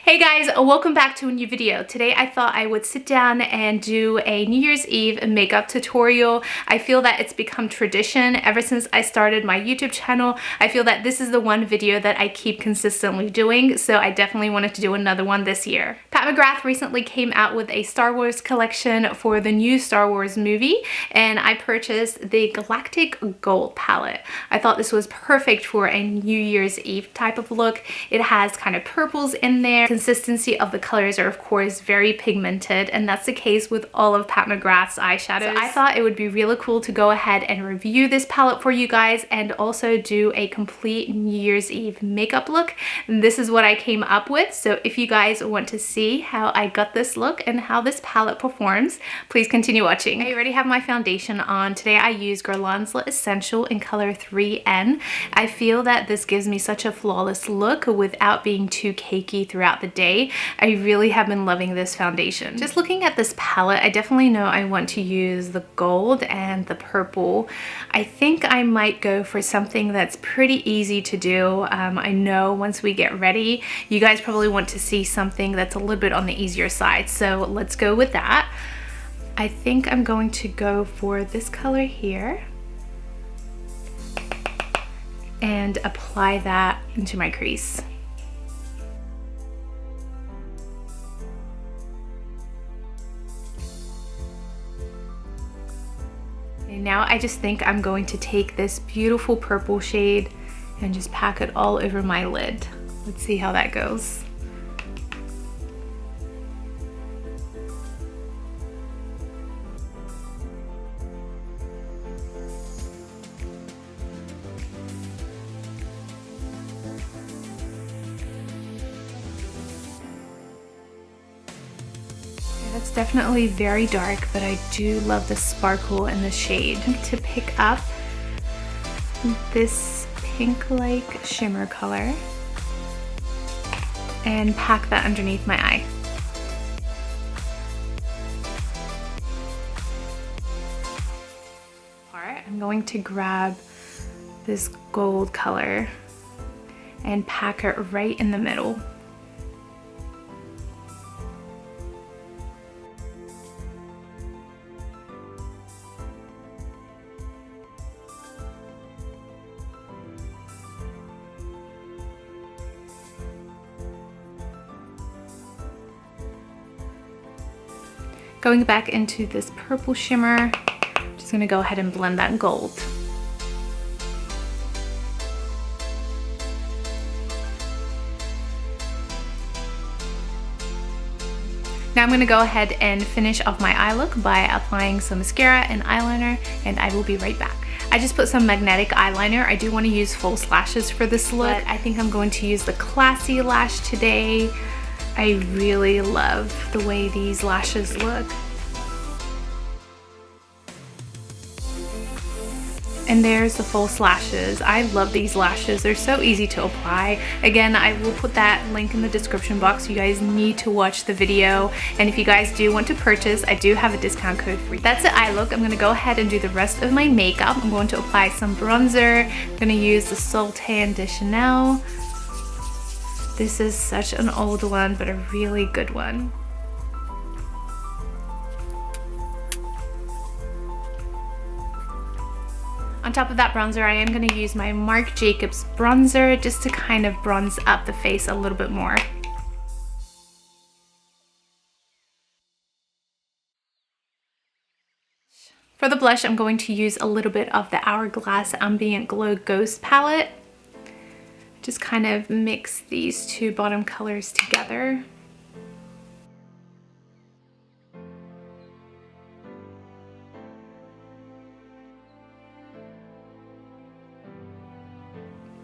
Hey guys, welcome back to a new video. Today I thought I would sit down and do a New Year's Eve makeup tutorial. I feel that it's become tradition ever since I started my YouTube channel. I feel that this is the one video that I keep consistently doing, so I definitely wanted to do another one this year. Pat Mcgrath recently came out with a Star Wars collection for the new Star Wars movie, and I purchased the Galactic Gold palette. I thought this was perfect for a New Year's Eve type of look. It has kind of purples in there. Consistency of the colors are of course very pigmented, and that's the case with all of Pat Mcgrath's eyeshadows. So I thought it would be really cool to go ahead and review this palette for you guys and also do a complete New Year's Eve makeup look. This is what I came up with, so if you guys want to see how I got this look and how this palette performs, please continue watching. I already have my foundation on. Today I use Guerlain Le'ssential in color 3N. I feel that this gives me such a flawless look without being too cakey throughout the day. I really have been loving this foundation. Just looking at this palette, I definitely know I want to use the gold and the purple. I think I might go for something that's pretty easy to do. I know once we get ready, you guys probably want to see something that's a little bit on the easier side, so let's go with that. I think I'm going to go for this color here and apply that into my crease. Now I just think I'm going to take this beautiful purple shade and just pack it all over my lid. Let's see how that goes. It's definitely very dark, but I do love the sparkle in the shade. To pick up this pink-like shimmer color and pack that underneath my eye. I'm going to grab this gold color and pack it right in the middle. Going back into this purple shimmer, I'm just gonna go ahead and blend that gold. Now I'm gonna go ahead and finish off my eye look by applying some mascara and eyeliner, and I will be right back. I just put some magnetic eyeliner. I do want to use false lashes for this look. I think I'm going to use the Classy lash today. I really love the way these lashes look. And there's the false lashes. I love these lashes. They're so easy to apply. Again, I will put that link in the description box. You guys need to watch the video. And if you guys do want to purchase, I do have a discount code for you. That's the eye look. I'm gonna go ahead and do the rest of my makeup. I'm going to apply some bronzer. I'm gonna use the Soleil de Chanel. This is such an old one, but a really good one. On top of that bronzer, I am going to use my Marc Jacobs bronzer just to kind of bronze up the face a little bit more. For the blush, I'm going to use a little bit of the Hourglass Ambient Glow Ghost palette. Just kind of mix these two bottom colors together.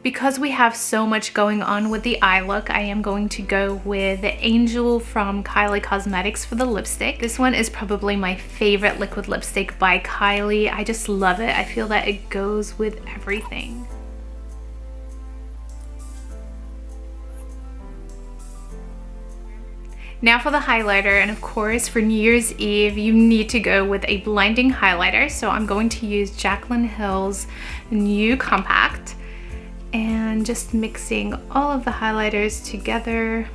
Because we have so much going on with the eye look, I am going to go with Angel from Kylie Cosmetics for the lipstick. This one is probably my favorite liquid lipstick by Kylie. I just love it. I feel that it goes with everything. Now for the highlighter, and of course for New Year's Eve you need to go with a blinding highlighter, so I'm going to use Jaclyn Hill's new compact and just mixing all of the highlighters together.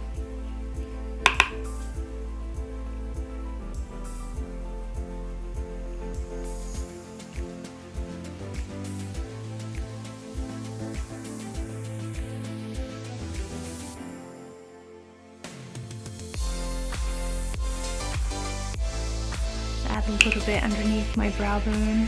add a little bit underneath my brow bone.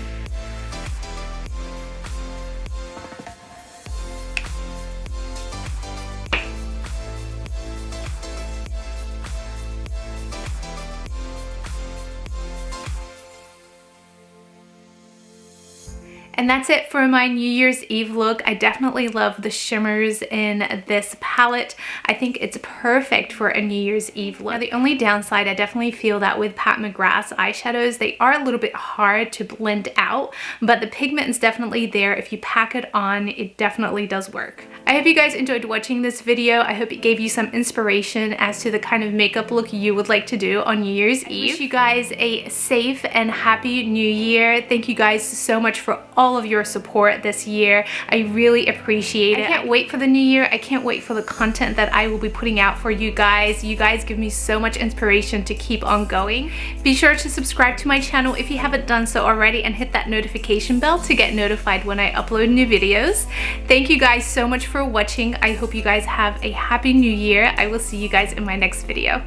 And that's it for my New Year's Eve look. I definitely love the shimmers in this palette. I think it's perfect for a New Year's Eve look. Now, the only downside, I definitely feel that with Pat McGrath's eyeshadows, they are a little bit hard to blend out, but the pigment is definitely there. If you pack it on, it definitely does work. I hope you guys enjoyed watching this video. I hope it gave you some inspiration as to the kind of makeup look you would like to do on New Year's Eve. I wish you guys a safe and happy New Year. Thank you guys so much for all of your support this year. I really appreciate it. I can't wait for the new year. I can't wait for the content that I will be putting out for you guys. You guys give me so much inspiration to keep on going. Be sure to subscribe to my channel if you haven't done so already, and hit that notification bell to get notified when I upload new videos. Thank you guys so much for watching. I hope you guys have a happy new year. I will see you guys in my next video.